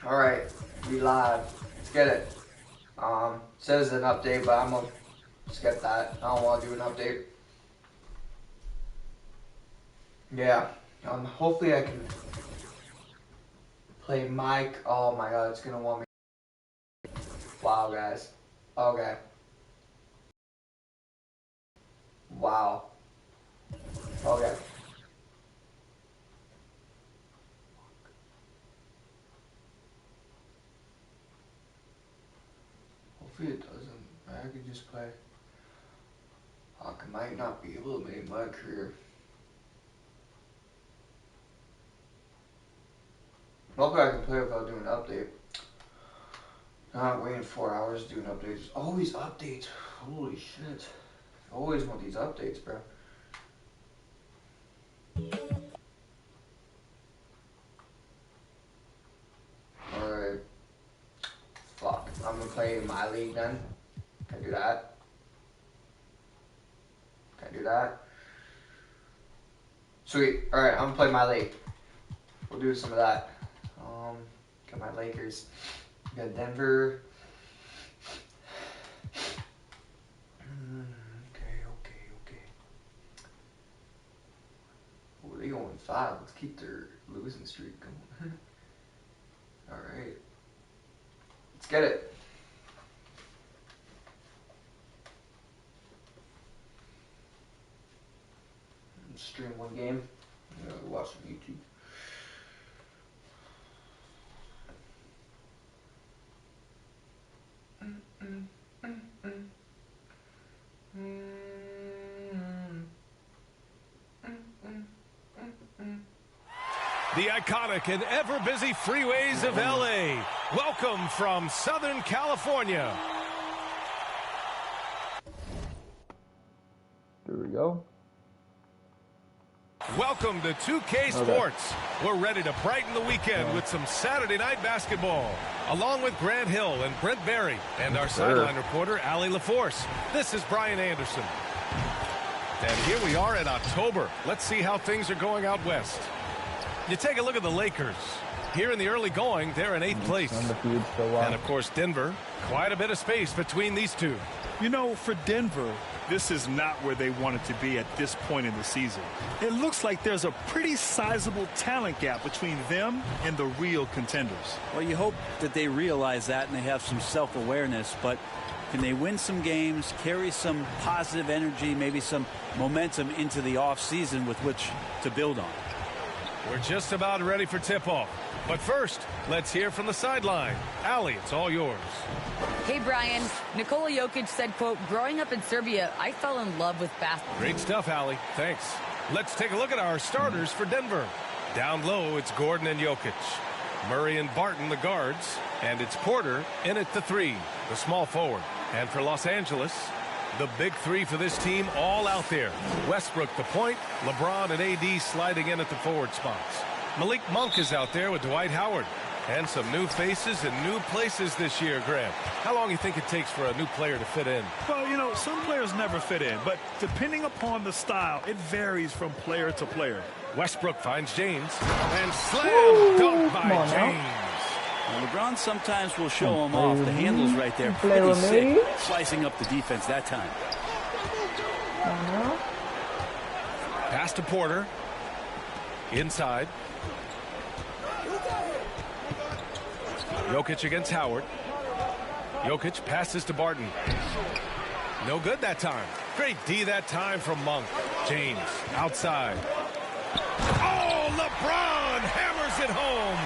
Alright, we live. Let's get it. Says an update, but I'm gonna skip that. I don't want to do an update. Yeah. Hopefully I can play Mike. Oh my god, it's gonna want me. Wow, guys. Okay. Wow. Okay. Hopefully it doesn't. I could just play. I might not be able to make my career. Hopefully I can play without doing an update. Not waiting 4 hours to do an update. There's always updates. Holy shit. I always want these updates, bro. Alright. Fuck. I'm gonna play my league then. Can I do that? Can I do that? Sweet. Alright, I'm gonna play my league. We'll do some of that. Got my Lakers. Got Denver. Okay. Oh, they going 5. Let's keep their losing streak going. Alright. Let's get it. Stream one game. I'm gonna watch some YouTube. The iconic and ever-busy freeways of LA. Welcome from Southern California. There we go. Welcome to 2K Sports. We're ready to brighten the weekend with some Saturday night basketball. Along with Grant Hill and Brent Barry and our sideline reporter, Allie LaForce. This is Brian Anderson. And here we are in October. Let's see how things are going out west. You take a look at the Lakers. Here in the early going, they're in 8th place. And, of course, Denver. Quite a bit of space between these two. You know, for Denver, this is not where they wanted to be at this point in the season. It looks like there's a pretty sizable talent gap between them and the real contenders. Well, you hope that they realize that and they have some self-awareness, but can they win some games, carry some positive energy, maybe some momentum into the offseason with which to build on? We're just about ready for tip-off. But first, let's hear from the sideline. Allie, it's all yours. Hey, Brian. Nikola Jokic said, quote, growing up in Serbia, I fell in love with basketball. Great stuff, Allie. Thanks. Let's take a look at our starters for Denver. Down low, it's Gordon and Jokic. Murray and Barton, the guards. And it's Porter in at the 3, the small forward. And for Los Angeles, the big 3 for this team all out there. Westbrook the point, LeBron and AD sliding in at the forward spots. Malik Monk is out there with Dwight Howard. And some new faces and new places this year, Grant. How long do you think it takes for a new player to fit in? Well, you know, some players never fit in, but depending upon the style, it varies from player to player. Westbrook finds James. And slam dunk by James. Well, LeBron sometimes will show him off. The handle's right there. Pretty sick. Slicing up the defense that time. Pass to Porter. Inside. Jokic against Howard. Jokic passes to Barton. No good that time. Great D that time from Monk. James outside. Oh, LeBron hammers it home.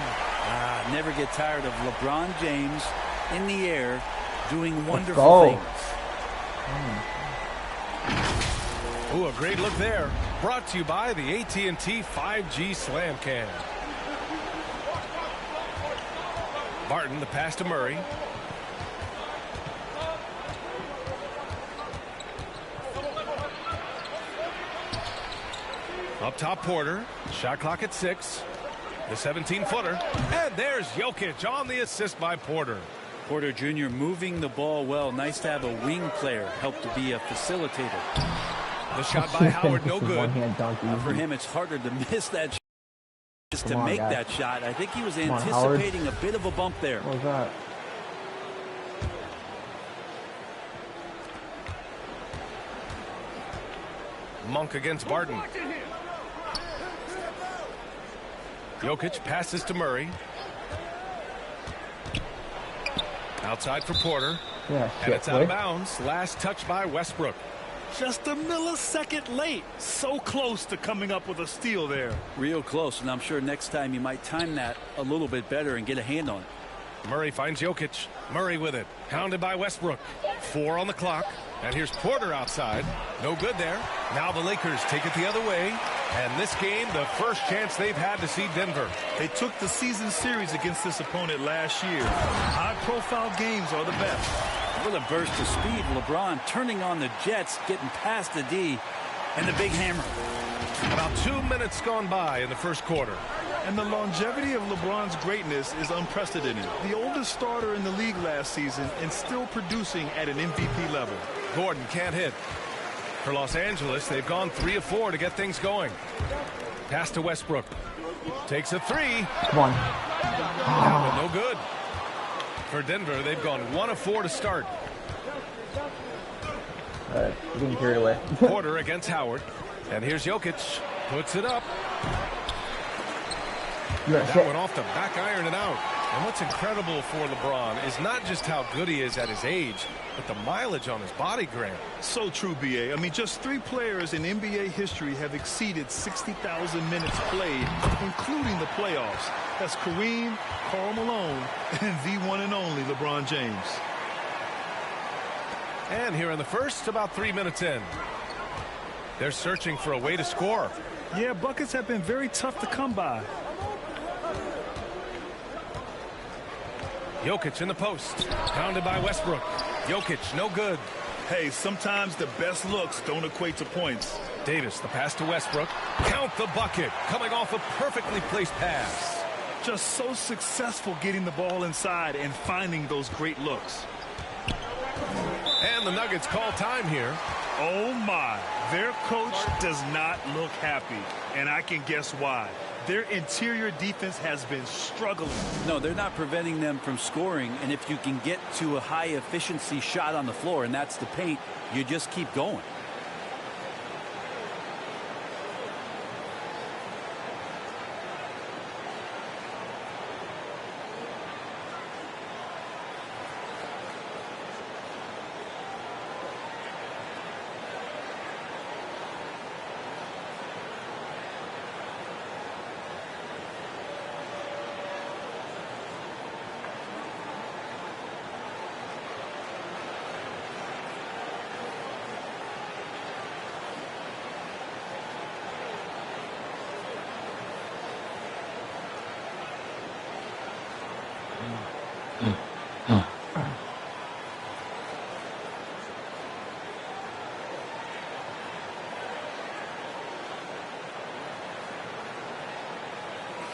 Never get tired of LeBron James in the air doing wonderful things. Ooh, a great look there. Brought to you by the AT&T 5G Slam Cam. Barton, the pass to Murray. Up top, Porter. Shot clock at 6. The 17-footer. And there's Jokic on the assist by Porter. Porter Jr. moving the ball well. Nice to have a wing player help to be a facilitator. The shot by Howard, no good. For him, it's harder to miss that shot. to make that shot. I think he was anticipating a bit of a bump there. What was that? Monk against Barton. Jokic passes to Murray. Outside for Porter. Yeah, and it's out of bounds. Last touch by Westbrook. Just a millisecond late. So close to coming up with a steal there. Real close, and I'm sure next time you might time that a little bit better and get a hand on it. Murray finds Jokic. Murray with it. Hounded by Westbrook. 4 on the clock. And here's Porter outside. No good there. Now the Lakers take it the other way. And this game, the first chance they've had to see Denver. They took the season series against this opponent last year. High-profile games are the best. With a burst of speed, LeBron turning on the Jets, getting past the D, and the big hammer. About 2 minutes gone by in the first quarter. And the longevity of LeBron's greatness is unprecedented. The oldest starter in the league last season and still producing at an MVP level. Gordon can't hit. For Los Angeles, they've gone 3 of 4 to get things going. Pass to Westbrook. Takes a 3. Come on. Yeah, but no good. For Denver, they've gone 1 of 4 to start. We're getting carried away. Porter against Howard. And here's Jokic. Puts it up. That went off the back iron and out. And what's incredible for LeBron is not just how good he is at his age, but the mileage on his body, Grant. So true, B.A. I mean, just 3 players in NBA history have exceeded 60,000 minutes played, including the playoffs. That's Kareem, Karl Malone, and the one and only LeBron James. And here in the first, about 3 minutes in. They're searching for a way to score. Yeah, buckets have been very tough to come by. Jokic in the post. Pounded by Westbrook. Jokic, no good. Hey, sometimes the best looks don't equate to points. Davis, the pass to Westbrook. Count the bucket. Coming off a perfectly placed pass. Just so successful getting the ball inside and finding those great looks. And the Nuggets call time here. Oh, my. Their coach does not look happy, and I can guess why. Their interior defense has been struggling. No, they're not preventing them from scoring, and if you can get to a high-efficiency shot on the floor, and that's the paint, you just keep going.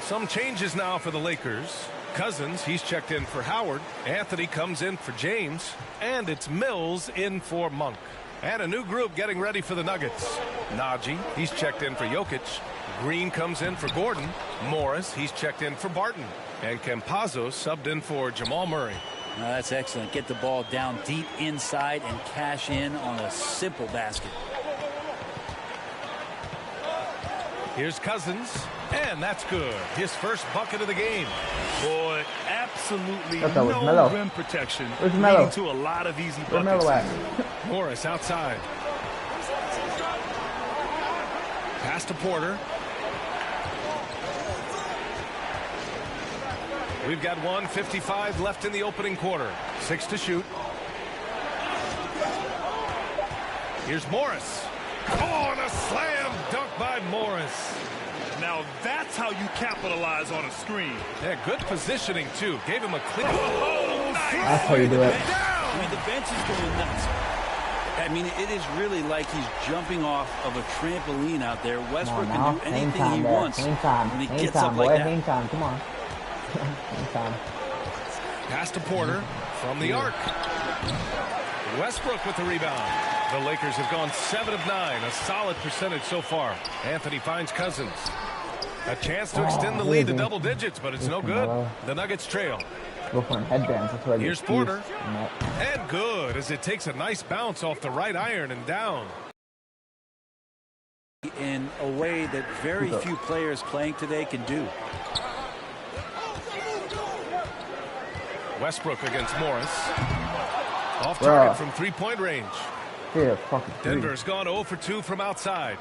Some changes now for the Lakers. Cousins, he's checked in for Howard. Anthony comes in for James. And it's Mills in for Monk. And a new group getting ready for the Nuggets. Najee, he's checked in for Jokic. Green comes in for Gordon. Morris, he's checked in for Barton. And Campazzo subbed in for Jamal Murray. That's excellent. Get the ball down deep inside and cash in on a simple basket. Here's Cousins, and that's good. His first bucket of the game. Boy, absolutely no rim protection. Leading to a lot of easy buckets. Where's Melo at? Morris outside. Pass to Porter. We've got 1:55 left in the opening quarter. 6 to shoot. Here's Morris. Oh, and a slam dunk by Morris. Now that's how you capitalize on a screen. Yeah, good positioning, too. Gave him a clean. Oh, nice. That's how you do it. I mean, the bench is going nuts. I mean, it is really like he's jumping off of a trampoline out there. Westbrook can do anything he wants when he gets up like that. Hang time, come on. Hang time. Pass to Porter from the arc. Westbrook with the rebound. The Lakers have gone 7 of 9, a solid percentage so far. Anthony finds Cousins. A chance to extend the lead to double digits, but it's no good. The Nuggets trail. Go for headbands. That's what I Here's Porter. And good, as it takes a nice bounce off the right iron and down. In a way that very few players playing today can do. Westbrook against Morris. Off target from three-point range. Yeah, Denver's gone 0 for 2 from outside.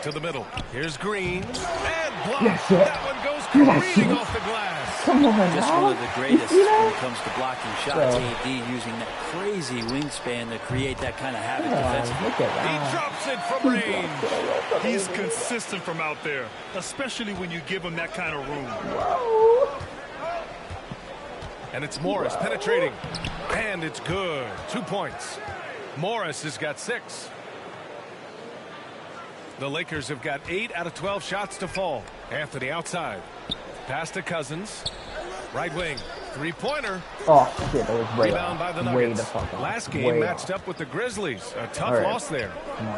To the middle. Here's Green. And blocked. Yes, that one goes careening off the glass. Come on, Just one of the greatest when it comes to blocking shots. AD using that crazy wingspan to create that kind of havoc defensively. Look at He that. drops it from range. He's consistent from out there, especially when you give him that kind of room. Whoa. And it's Morris penetrating. And it's good. 2 points. Morris has got 6. The Lakers have got 8 out of 12 shots to fall. Anthony outside. Pass to Cousins. Right wing. Three-pointer. Oh, shit, that was way Rebound by the off. Way Nuggets. the fuck off. Last game Way matched off. up with the Grizzlies. A tough loss there.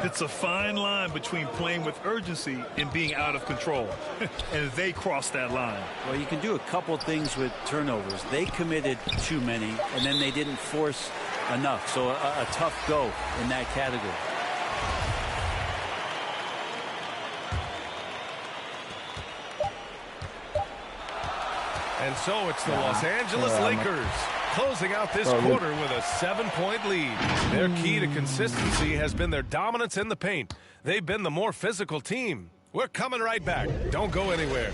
It's a fine line between playing with urgency and being out of control. And they crossed that line. Well, you can do a couple things with turnovers. They committed too many, and then they didn't force enough. So a tough go in that category. And so it's the Los Angeles Lakers closing out this quarter with a 7-point lead. Their key to consistency has been their dominance in the paint. They've been the more physical team. We're coming right back. Don't go anywhere.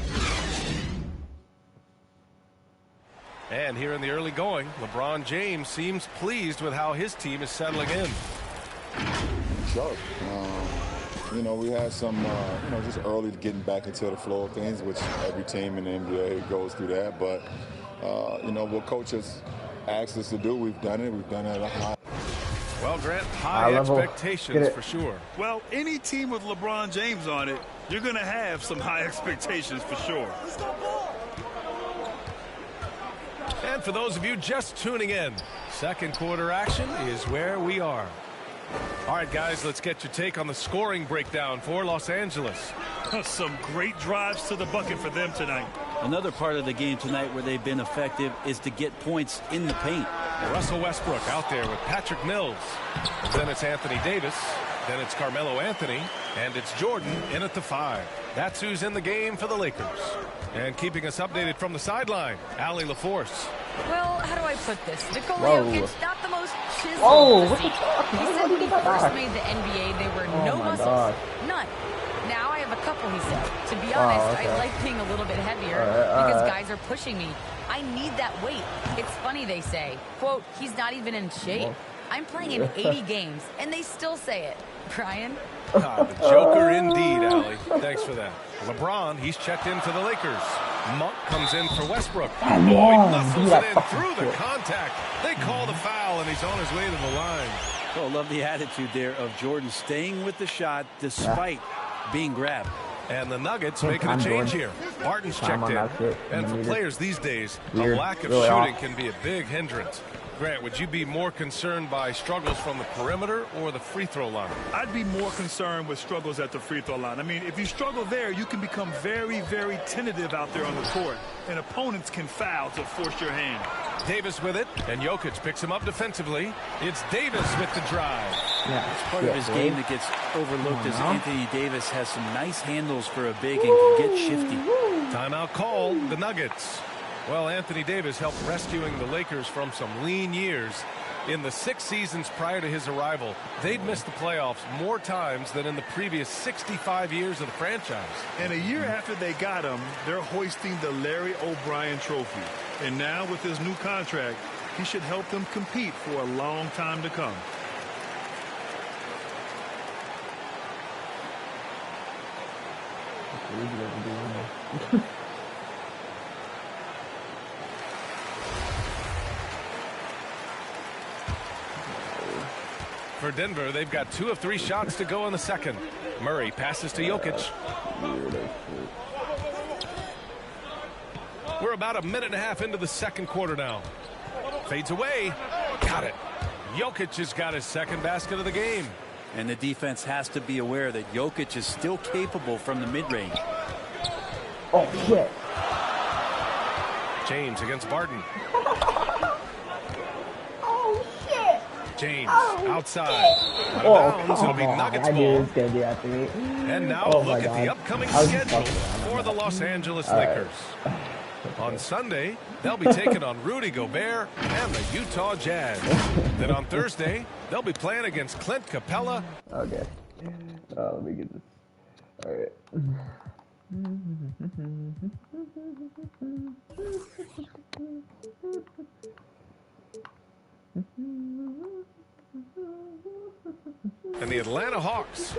And here in the early going, LeBron James seems pleased with how his team is settling in. Sure. You know, we had some, you know, just early getting back into the flow of things, which every team in the NBA goes through that. But, you know, what coaches asked us to do, we've done it. We've done it at a high. Well, Grant, high expectations for sure. Well, any team with LeBron James on it, you're going to have some high expectations for sure. And for those of you just tuning in, second quarter action is where we are. All right, guys, let's get your take on the scoring breakdown for Los Angeles. Some great drives to the bucket for them tonight. Another part of the game tonight where they've been effective is to get points in the paint. Russell Westbrook out there with Patrick Mills. And then it's Anthony Davis. Then it's Carmelo Anthony. And it's Jordan in at the 5. That's who's in the game for the Lakers. And keeping us updated from the sideline, Allie LaForce. Well, how do I put this? Nikola Jokic, not the most chiseled What the physique. fuck? He said when he first made the NBA, there were no muscles. None. Now I have a couple, he said. To be honest, I like being a little bit heavier because guys are pushing me. I need that weight. It's funny they say, quote, he's not even in shape. I'm playing in 80 games, and they still say it. Brian? The Joker indeed, Allie. Thanks for that. LeBron, he's checked in for the Lakers. Monk comes in for Westbrook. Boy, muscles it in through the contact. They call the foul, and he's on his way to the line. Oh, love the attitude there of Jordan staying with the shot despite being grabbed. And the Nuggets making a change here. Barton's checked in. And for players these days, a lack of shooting can be a big hindrance. Grant, would you be more concerned by struggles from the perimeter or the free throw line? I'd be more concerned with struggles at the free throw line. I mean, if you struggle there, you can become very, very tentative out there on the court, and opponents can foul to force your hand. Davis with it, and Jokic picks him up defensively. It's Davis with the drive. It's part of his game that gets overlooked as Anthony Davis has some nice handles for a big and can get shifty. Timeout called, the Nuggets. Well, Anthony Davis helped rescuing the Lakers from some lean years. In the 6 seasons prior to his arrival, they'd missed the playoffs more times than in the previous 65 years of the franchise. And a year after they got him, they're hoisting the Larry O'Brien Trophy. And now with his new contract, he should help them compete for a long time to come. For Denver, they've got 2 of 3 shots to go in the second. Murray passes to Jokic. We're about a minute and a half into the second quarter now. Fades away. Got it. Jokic has got his second basket of the game. And the defense has to be aware that Jokic is still capable from the mid-range. Oh, shit. James against Barton. Oh, shit. James Oh, outside. Out of bounds. It'll be Nuggets I knew it ball. was going to be after me. And now Oh a look my at the God. upcoming I was schedule fucking for the Los Angeles All right. Lakers. On Sunday, they'll be taking on Rudy Gobert and the Utah Jazz. Then on Thursday, they'll be playing against Clint Capella. Okay. Let me get this. All right. And the Atlanta Hawks.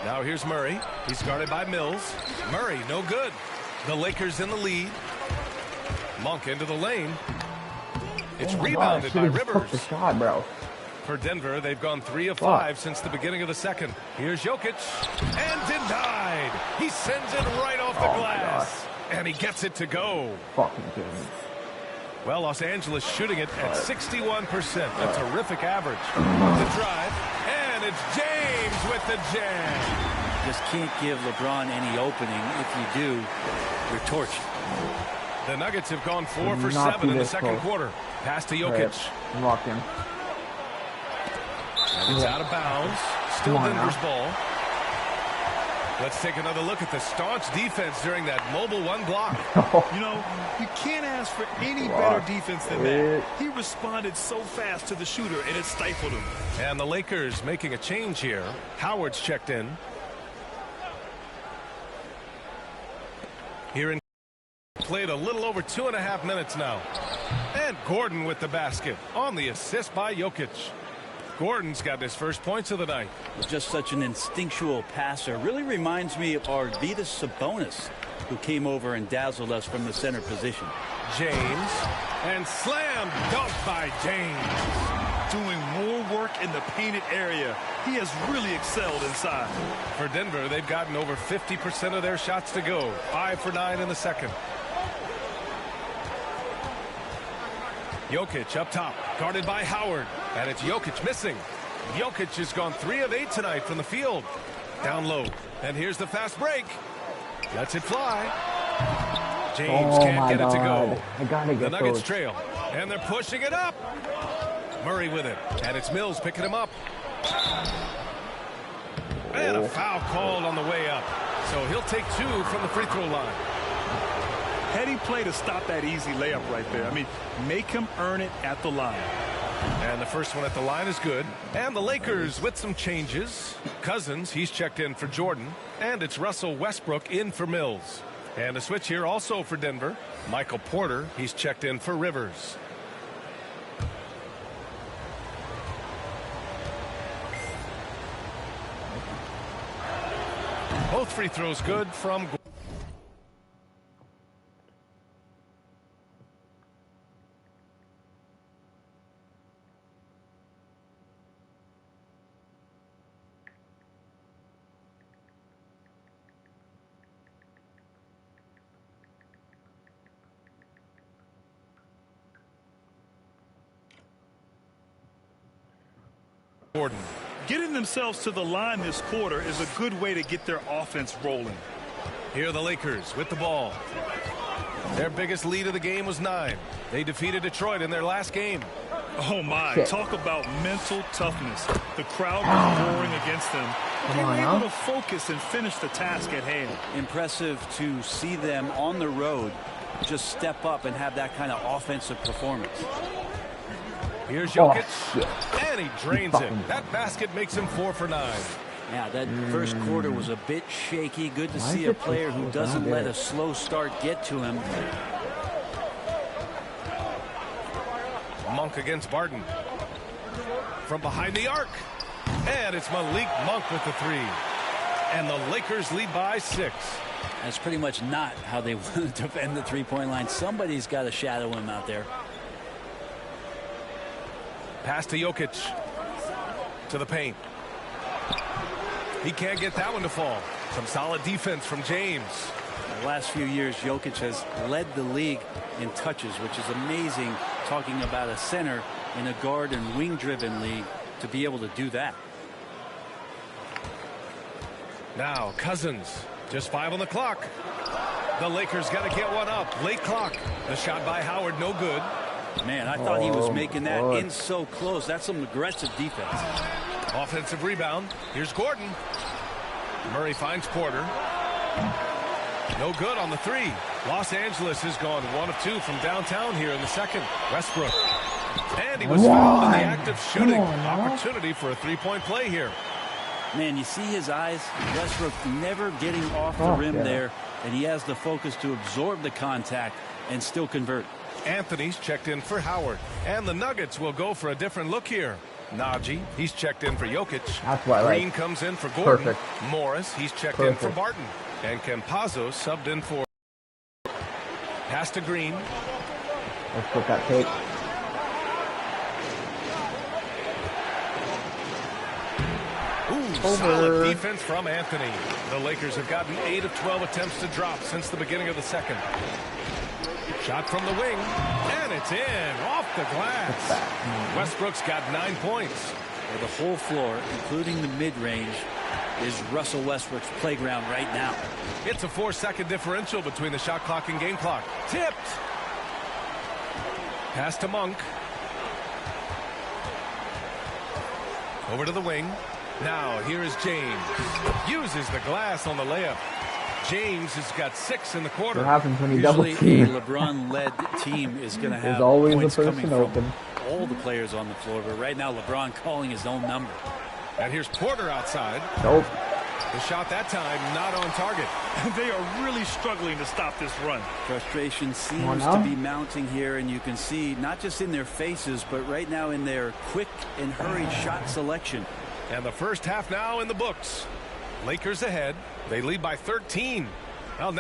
Now here's Murray. He's guarded by Mills. Murray, no good. The Lakers in the lead. Monk into the lane. It's rebounded by Rivers. The shot, bro. For Denver, they've gone 3 of 5 since the beginning of the second. Here's Jokic. And denied. He sends it right off the glass. And he gets it to go. Fucking kidding me. Well, Los Angeles shooting it at 61%. A terrific average. The drive. And it's James with the jam. Just can't give LeBron any opening. If you do, you're torched. The Nuggets have gone 4 for 7 in the second quarter. Pass to Jokic. I'm locked in. And it's out of bounds. Still Denver's ball. Let's take another look at the staunch defense during that mobile 1 block. You know, you can't ask for any better defense than that. He responded so fast to the shooter, and it stifled him. And the Lakers making a change here. Howard's checked in. Here in played a little over 2.5 minutes now. And Gordon with the basket on the assist by Jokic. Gordon's got his first points of the night. Just such an instinctual passer. Really reminds me of Arvydas Sabonis, who came over and dazzled us from the center position. James. And slam dunk by James. Doing more work in the painted area. He has really excelled inside. For Denver, they've gotten over 50% of their shots to go. 5 for 9 in the second. Jokic up top, guarded by Howard. And it's Jokic missing. Jokic has gone 3 of 8 tonight from the field. Down low. And here's the fast break. Lets it fly. James can't get it to go. I gotta get the Nuggets those. trail. And they're pushing it up. Murray with it. And it's Mills picking him up. And a foul called on the way up. So he'll take 2 from the free throw line. Heady play to stop that easy layup right there. I mean, make him earn it at the line. And the first one at the line is good. And the Lakers with some changes. Cousins, he's checked in for Jordan. And it's Russell Westbrook in for Mills. And a switch here also for Denver. Michael Porter, he's checked in for Rivers. Both free throws good from Gordon. Getting themselves to the line this quarter is a good way to get their offense rolling. Here are the Lakers with the ball. Their biggest lead of the game was 9. They defeated Detroit in their last game. Oh my, talk about mental toughness. The crowd was roaring against them. They were able to focus and finish the task at hand. Impressive to see them on the road just step up and have that kind of offensive performance. Here's Jokic, and he drains it. That basket makes him 4 for 9. Yeah, that first quarter was a bit shaky. Good to see a player who doesn't let a slow start get to him. Monk against Barton. From behind the arc. And it's Malik Monk with the 3. And the Lakers lead by 6. That's pretty much not how they want to defend the three-point line. Somebody's got to shadow him out there. Pass to Jokic. To the paint. He can't get that one to fall. Some solid defense from James. The last few years, Jokic has led the league in touches, which is amazing, talking about a center in a guard and wing-driven league to be able to do that. Now Cousins, just 5 on the clock. The Lakers got to get one up. Late clock. The shot by Howard, no good. Man, I thought he was making that in so close. That's some aggressive defense. Offensive rebound. Here's Gordon. Murray finds Porter. No good on the 3. Los Angeles has gone 1 of 2 from downtown here in the second. Westbrook. And he was fouled in the act of shooting. Opportunity for a 3-point play here. Man, you see his eyes. Westbrook never getting off the rim there, and he has the focus to absorb the contact and still convert. Anthony's checked in for Howard. And the Nuggets will go for a different look here. Najee, he's checked in for Jokic. That's what Green comes in for Gordon. Morris, he's checked in for Barton. And Campazzo subbed in for. Pass to Green. Let's put that tape. Solid defense from Anthony. The Lakers have gotten 8 of 12 attempts to drop since the beginning of the second. Shot from the wing, and it's in, off the glass. Westbrook's got 9 points. Well, the whole floor, including the mid-range, is Russell Westbrook's playground right now. It's a 4-second differential between the shot clock and game clock. Tipped. Pass to Monk. Over to the wing. Now, here is James. Uses the glass on the layup. James has got 6 in the quarter. What happens when you Usually double team? a LeBron-led team is going to have There's always points a person coming open. from all the players on the floor, but right now LeBron calling his own number. And here's Porter outside. Nope. The shot that time not on target. They are really struggling to stop this run. Frustration seems to be mounting here, and you can see not just in their faces, but right now in their quick and hurried shot selection. And the first half now in the books. Lakers ahead. They lead by 13. Well,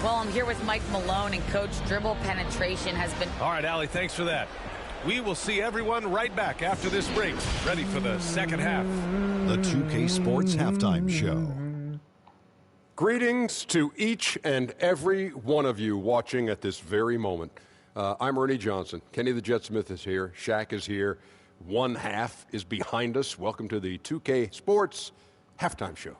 I'm here with Mike Malone, and Coach, dribble penetration has been... All right, Allie, thanks for that. We will see everyone right back after this break, ready for the second half. The 2K Sports Halftime Show. Greetings to each and every one of you watching at this very moment. I'm Ernie Johnson. Kenny the Jet Smith is here. Shaq is here. One half is behind us. Welcome to the 2K Sports Halftime Show.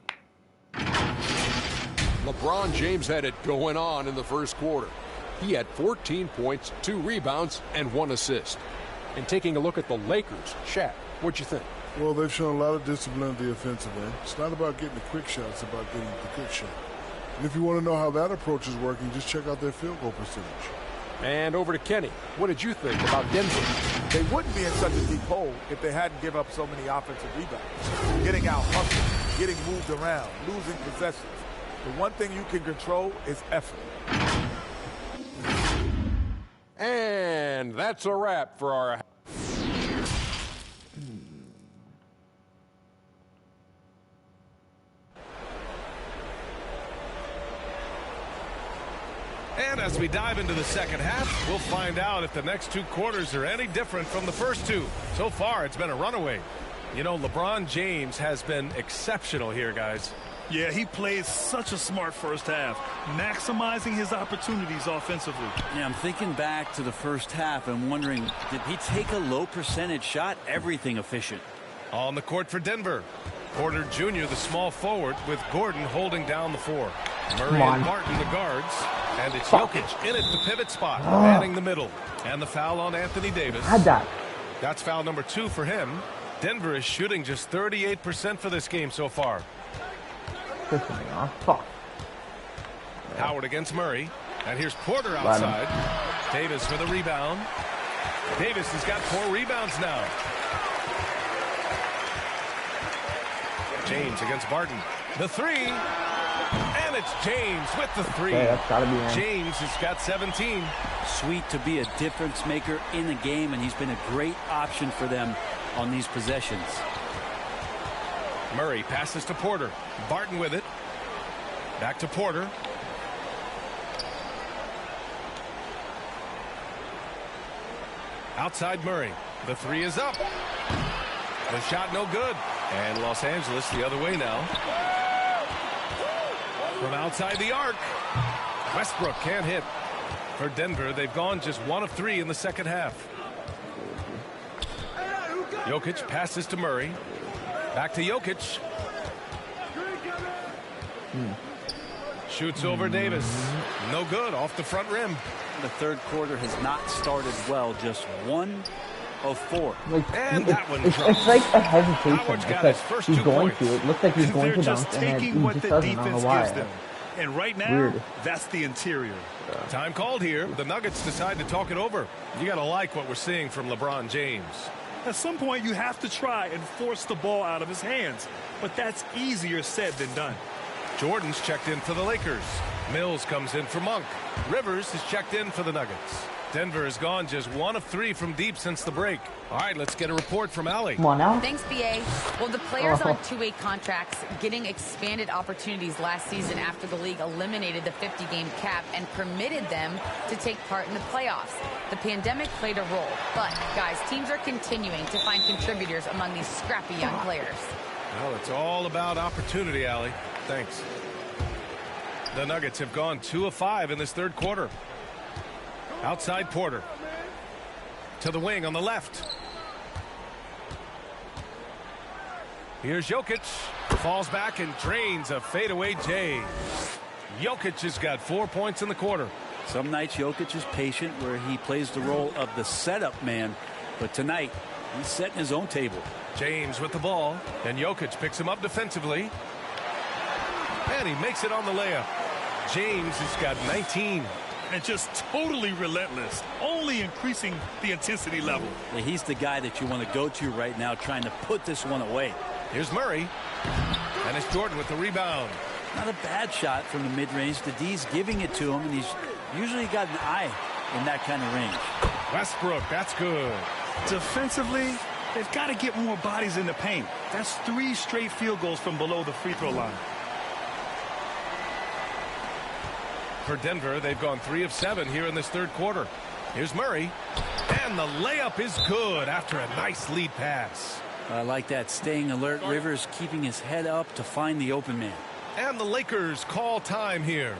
LeBron James had it going on in the first quarter. He had 14 points, 2 rebounds, and 1 assist. And taking a look at the Lakers, Shaq, what'd you think? Well, they've shown a lot of discipline at the offensive end. It's not about getting the quick shot, it's about getting the good shot. And if you want to know how that approach is working, just check out their field goal percentage. And over to Kenny. What did you think about Denver? They wouldn't be in such a deep hole if they hadn't given up so many offensive rebounds. Getting out hustled, getting moved around, losing possessions. The one thing you can control is effort. And that's a wrap for our... And as we dive into the second half, we'll find out if the next 2 quarters are any different from the first 2. So far, it's been a runaway. You know, LeBron James has been exceptional here, guys. Yeah, he plays such a smart first half, maximizing his opportunities offensively. Yeah, I'm thinking back to the first half and wondering, did he take a low percentage shot? Everything efficient. On the court for Denver. Porter Jr., the small forward, with Gordon holding down the 4. Murray and Martin, the guards. And it's Jokic in at the pivot spot, manning the middle. And the foul on Anthony Davis. That's foul number 2 for him. Denver is shooting just 38% for this game so far. Howard against Murray. And here's Porter outside. Davis for the rebound. Davis has got 4 rebounds now. James against Barton. The 3. And it's James with the 3. That's gotta be James has got 17. Sweet to be a difference maker in the game, and he's been a great option for them on these possessions. Murray passes to Porter. Barton with it. Back to Porter. Outside Murray. The 3 is up. The shot no good. And Los Angeles the other way now. From outside the arc. Westbrook can't hit. For Denver, they've gone just 1 of 3 in the second half. Jokic passes to Murray. Back to Jokic. Shoots over Davis. No good, off the front rim. The third quarter has not started well, just 1 of 4. And that one it's like a hesitation. It's like he's going to. It looks like he's going to dunk, and then he just doesn't know why. And right now, Weird. that's the interior. Time called here. The Nuggets decide to talk it over. You got to like what we're seeing from LeBron James. At some point, you have to try and force the ball out of his hands. But that's easier said than done. Jordan's checked in for the Lakers. Mills comes in for Monk. Rivers is checked in for the Nuggets. Denver has gone just 1 of 3 from deep since the break. All right, let's get a report from Allie. Come on now. Thanks, B.A. Well, the players on two-way contracts getting expanded opportunities last season after the league eliminated the 50-game cap and permitted them to take part in the playoffs. The pandemic played a role, but, guys, teams are continuing to find contributors among these scrappy young players. Well, it's all about opportunity, Allie. Thanks. The Nuggets have gone 2 of 5 in this third quarter. Outside Porter. To the wing on the left. Here's Jokic. Falls back and drains a fadeaway J. Jokic has got 4 points in the quarter. Some nights Jokic is patient where he plays the role of the setup man. But tonight, he's setting his own table. James with the ball. And Jokic picks him up defensively. And he makes it on the layup. James has got 19. And just totally relentless, only increasing the intensity level. Yeah, he's the guy that you want to go to right now, trying to put this one away. Here's Murray. And it's Jordan with the rebound. Not a bad shot from the mid-range. The D's giving it to him, and he's usually got an eye in that kind of range. Westbrook, that's good. Defensively, they've got to get more bodies in the paint. That's 3 straight field goals from below the free throw line. For Denver, they've gone 3 of 7 here in this third quarter. Here's Murray. And the layup is good after a nice lead pass. I like that. Staying alert. Rivers keeping his head up to find the open man. And the Lakers call time here.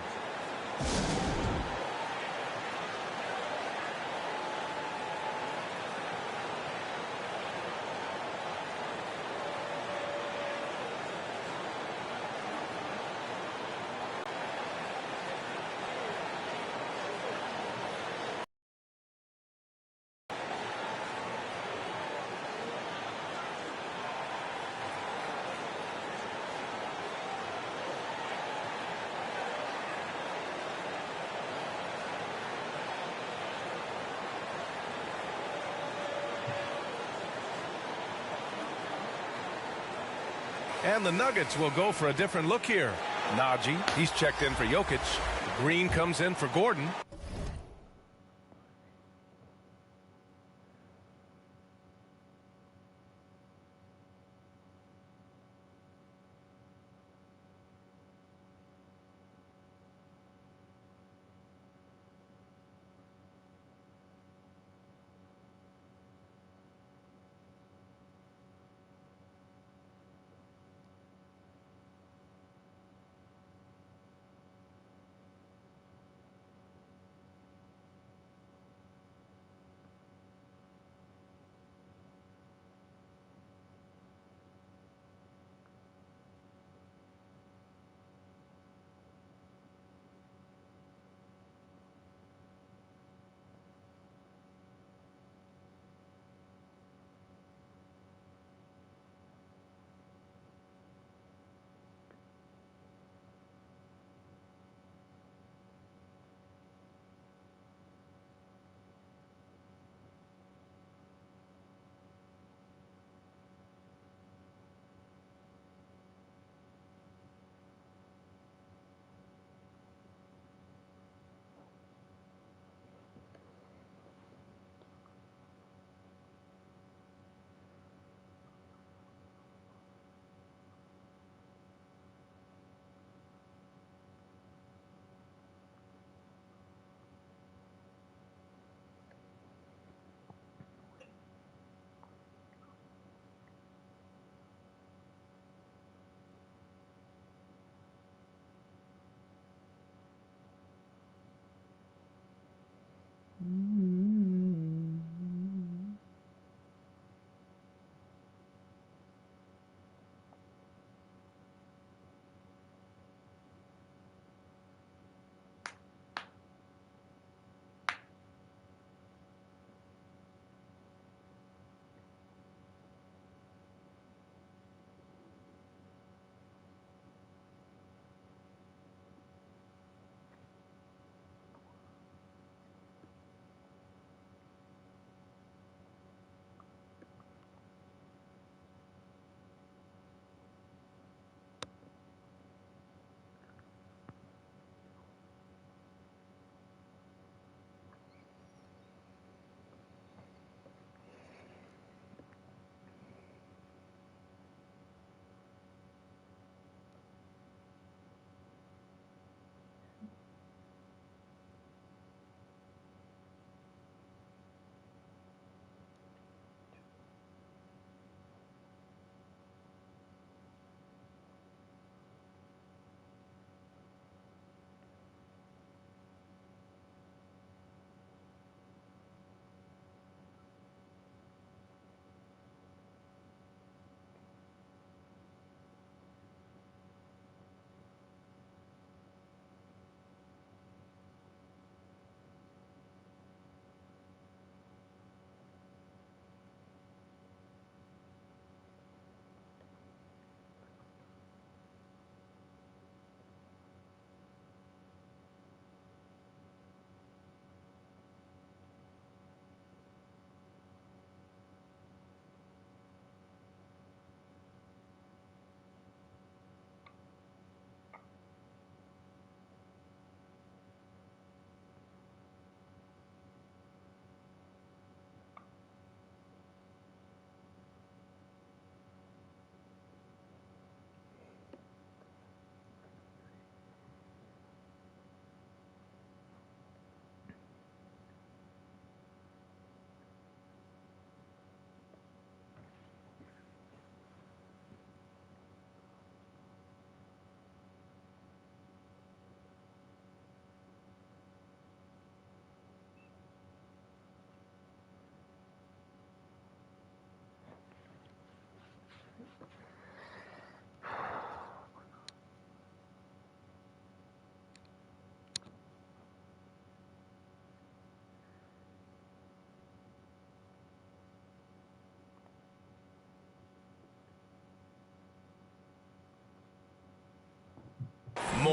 And the Nuggets will go for a different look here. Najee, he's checked in for Jokic. Green comes in for Gordon.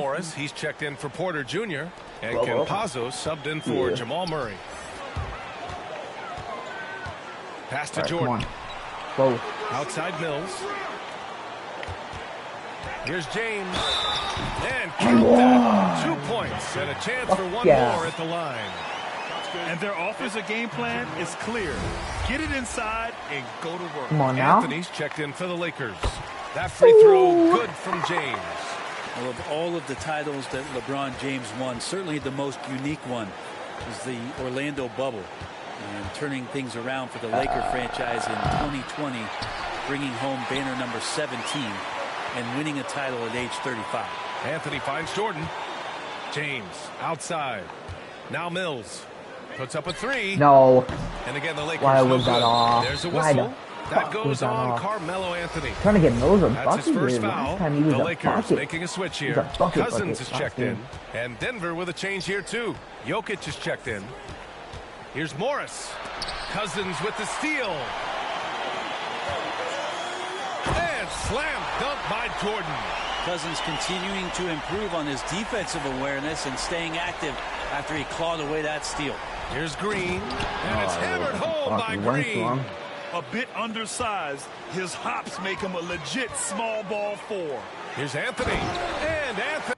Morris. He's checked in for Porter Jr. And Campazzo subbed in for Jamal Murray. Pass to Jordan. Outside Mills. Here's James. And count that. 2 points and a chance for one more at the line. And their offensive game plan is clear. Get it inside and go to work. Come on now. Anthony's checked in for the Lakers. That free throw good from James. Well, of all of the titles that LeBron James won, certainly the most unique one is the Orlando bubble. And turning things around for the Laker franchise in 2020, bringing home banner number 17 and winning a title at age 35. Anthony finds Jordan. James outside. Now Mills puts up a three. No. And again, the Lakers. Why was that off? There's a whistle. That goes on Carmelo Anthony. Trying to get Mills a That's bucket his first here. foul. Last time he was the a Lakers bucket. making a switch He's here. a bucket Cousins is checked last in. game. And Denver with a change here too. Jokic is checked in. Here's Morris. Cousins with the steal. And slam dunk by Jordan. Cousins continuing to improve on his defensive awareness and staying active after he clawed away that steal. Here's Green. And it's hammered home by Green. A bit undersized. His hops make him a legit small ball 4. Here's Anthony. And Anthony.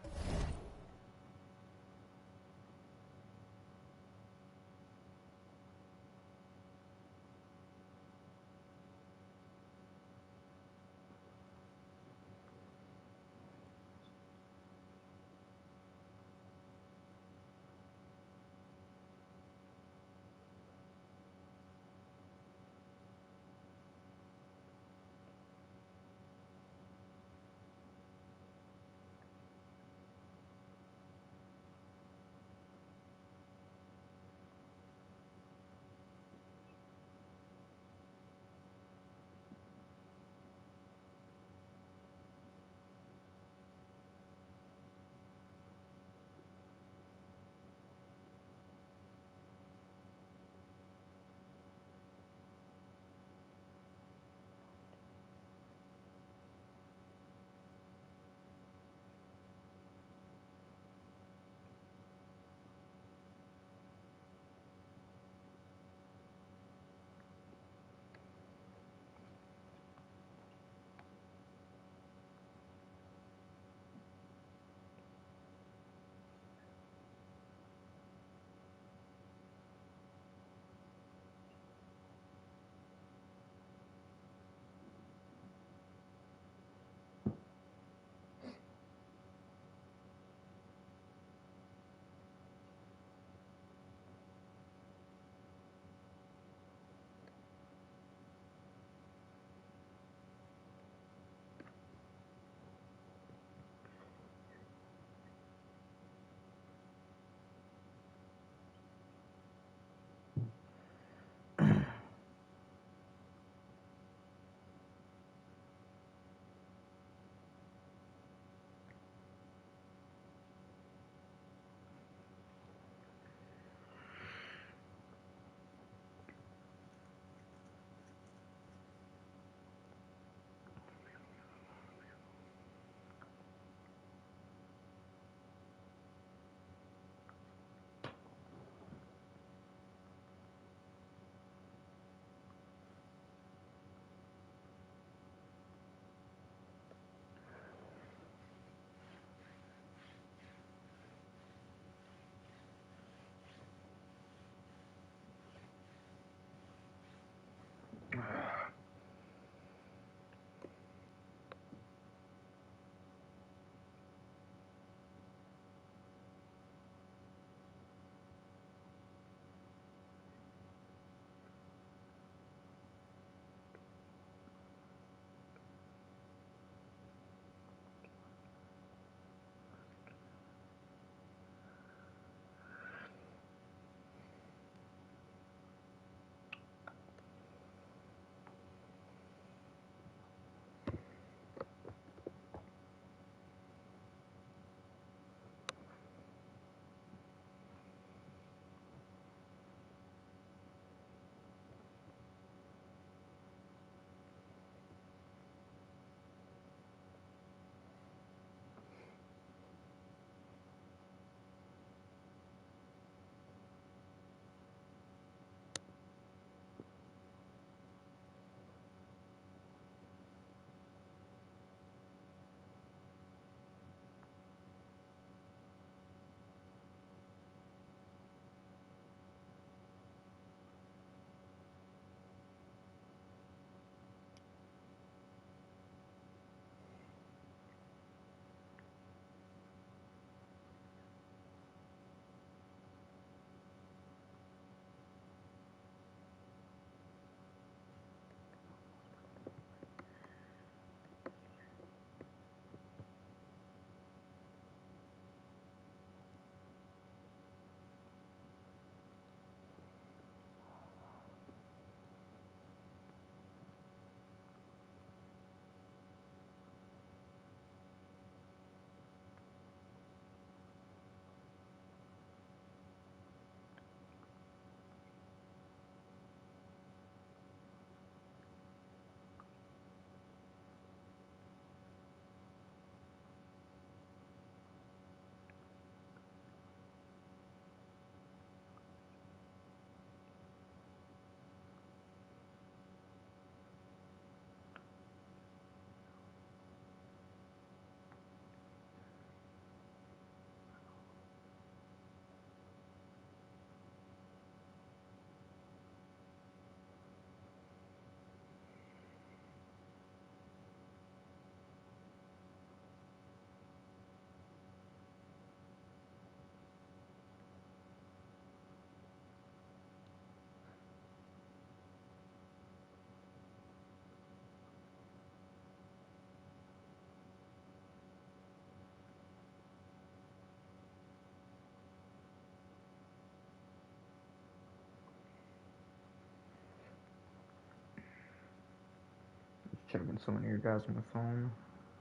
Should have been so many of you guys on the phone.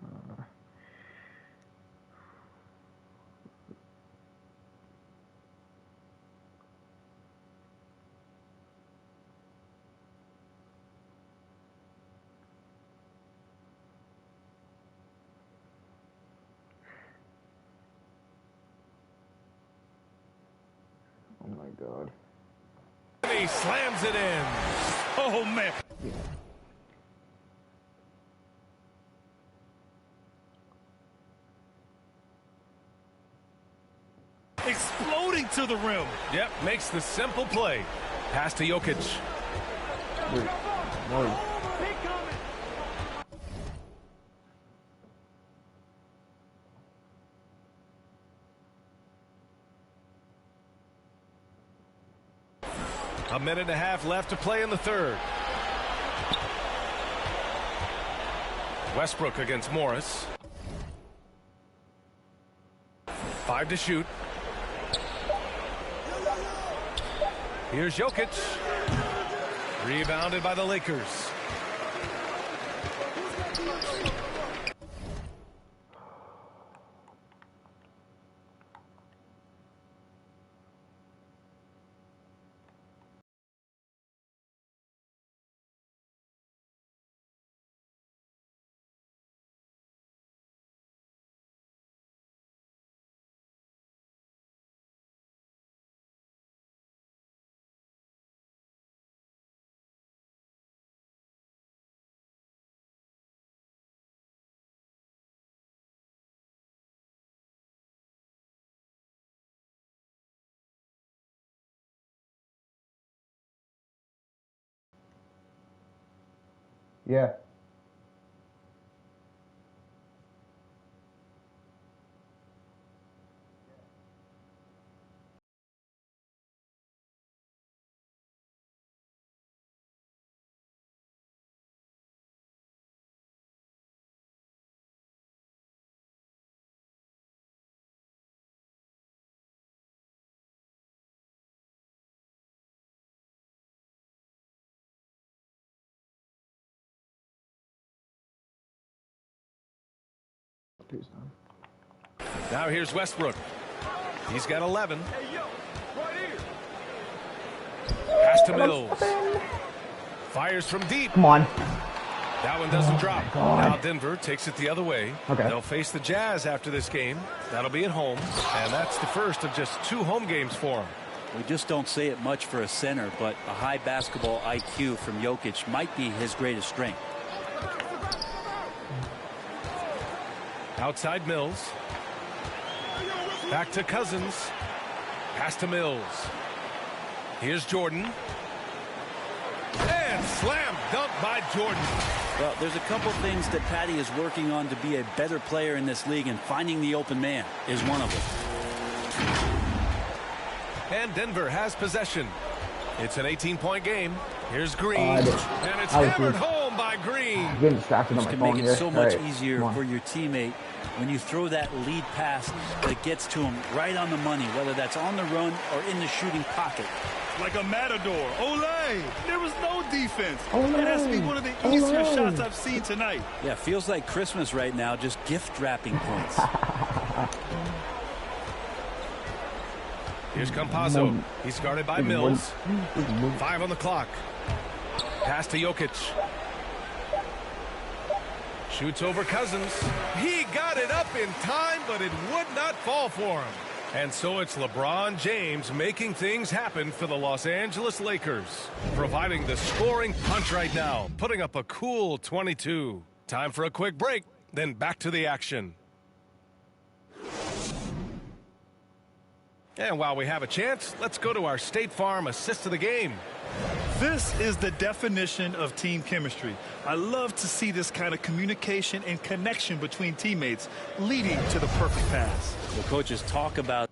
Oh my God. He slams it in. Oh, man. Yeah. Exploding to the rim. Yep, makes the simple play. Pass to Jokic. Wait. No. A minute and a half left to play in the third. Westbrook against Morris. 5 to shoot. Here's Jokic. Rebounded by the Lakers. Yeah. Now here's Westbrook. He's got 11. Pass to Mills. Fires from deep. Come on. That one doesn't drop. Now Denver takes it the other way. Okay. They'll face the Jazz after this game. That'll be at home. And that's the first of just 2 home games for them. We just don't say it much for a center, but a high basketball IQ from Jokic might be his greatest strength. Outside Mills. Back to Cousins. Pass to Mills. Here's Jordan. And slam dunk by Jordan. Well, there's a couple things that Patty is working on to be a better player in this league, and finding the open man is one of them. And Denver has possession. It's an 18-point game. Here's Green. And it's hammered home by Green. Getting distracted on my phone here. This can make it so much easier for your teammate when you throw that lead pass that gets to him right on the money, whether that's on the run or in the shooting pocket. Like a matador. Olay! There was no defense. That has to be one of the easier shots I've seen tonight. Yeah, feels like Christmas right now, just gift wrapping points. Here's Campazzo. He's guarded by Mills. 5 on the clock. Pass to Jokic. Shoots over Cousins. He got it up in time, but it would not fall for him. And so it's LeBron James making things happen for the Los Angeles Lakers, providing the scoring punch right now, putting up a cool 22. Time for a quick break, then back to the action. And while we have a chance, let's go to our State Farm assist of the game. This is the definition of team chemistry. I love to see this kind of communication and connection between teammates leading to the perfect pass. The coaches talk about